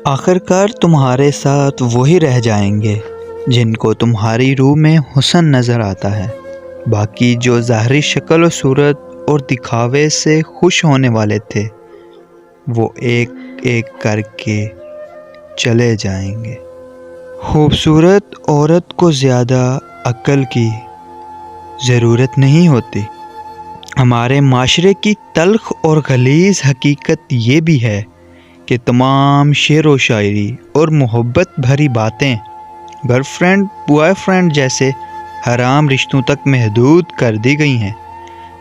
آخرکار تمہارے ساتھ وہی رہ جائیں گے جن کو تمہاری روح میں حسن نظر آتا ہے، باقی جو ظاہری شکل و صورت اور دکھاوے سے خوش ہونے والے تھے وہ ایک ایک کر کے چلے جائیں گے۔ خوبصورت عورت کو زیادہ عقل کی ضرورت نہیں ہوتی۔ ہمارے معاشرے کی تلخ اور غلیظ حقیقت یہ بھی ہے کہ تمام شعر و شاعری اور محبت بھری باتیں گرل فرینڈ بوائے فرینڈ جیسے حرام رشتوں تک محدود کر دی گئی ہیں،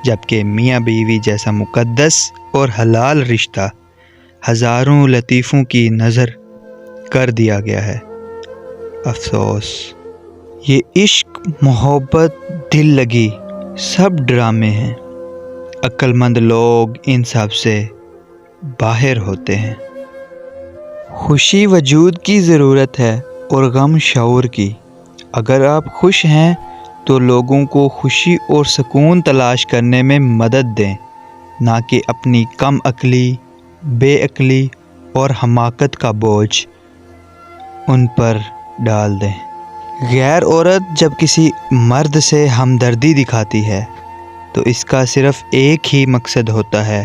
جبکہ میاں بیوی جیسا مقدس اور حلال رشتہ ہزاروں لطیفوں کی نظر کر دیا گیا ہے۔ افسوس، یہ عشق، محبت، دل لگی سب ڈرامے ہیں۔ عقل مند لوگ ان سب سے باہر ہوتے ہیں۔ خوشی وجود کی ضرورت ہے اور غم شعور کی۔ اگر آپ خوش ہیں تو لوگوں کو خوشی اور سکون تلاش کرنے میں مدد دیں، نہ کہ اپنی کم عقلی، بے عقلی اور حماقت کا بوجھ ان پر ڈال دیں۔ غیر عورت جب کسی مرد سے ہمدردی دکھاتی ہے تو اس کا صرف ایک ہی مقصد ہوتا ہے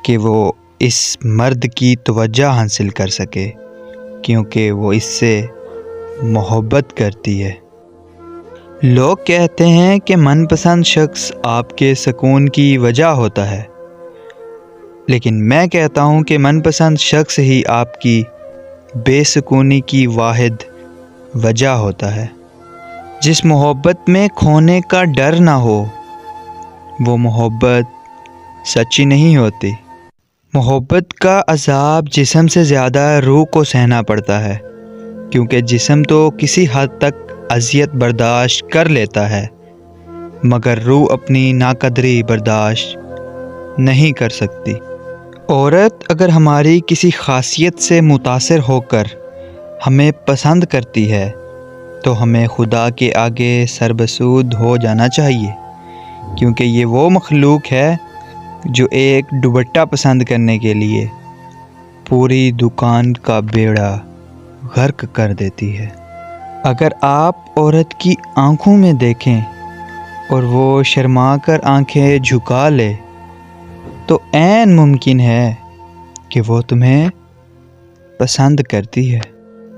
کہ وہ اس مرد کی توجہ حاصل کر سکے، کیونکہ وہ اس سے محبت کرتی ہے۔ لوگ کہتے ہیں کہ من پسند شخص آپ کے سکون کی وجہ ہوتا ہے، لیکن میں کہتا ہوں کہ من پسند شخص ہی آپ کی بے سکونی کی واحد وجہ ہوتا ہے۔ جس محبت میں کھونے کا ڈر نہ ہو وہ محبت سچی نہیں ہوتی۔ محبت کا عذاب جسم سے زیادہ روح کو سہنا پڑتا ہے، کیونکہ جسم تو کسی حد تک اذیت برداشت کر لیتا ہے مگر روح اپنی ناقدری برداشت نہیں کر سکتی۔ عورت اگر ہماری کسی خاصیت سے متاثر ہو کر ہمیں پسند کرتی ہے تو ہمیں خدا کے آگے سربسود ہو جانا چاہیے، کیونکہ یہ وہ مخلوق ہے جو ایک دوپٹہ پسند کرنے کے لیے پوری دکان کا بیڑا غرق کر دیتی ہے۔ اگر آپ عورت کی آنکھوں میں دیکھیں اور وہ شرما کر آنکھیں جھکا لے تو عین ممکن ہے کہ وہ تمہیں پسند کرتی ہے۔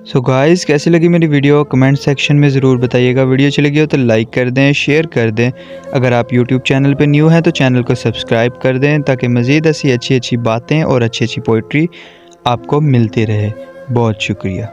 سو گائز، کیسی لگی میری ویڈیو کمنٹ سیکشن میں ضرور بتائیے گا۔ ویڈیو اچھی لگی ہو تو لائک کر دیں، شیئر کر دیں۔ اگر آپ یوٹیوب چینل پہ نیو ہیں تو چینل کو سبسکرائب کر دیں تاکہ مزید ایسی اچھی باتیں اور اچھی پوئٹری آپ کو ملتی رہے۔ بہت شکریہ۔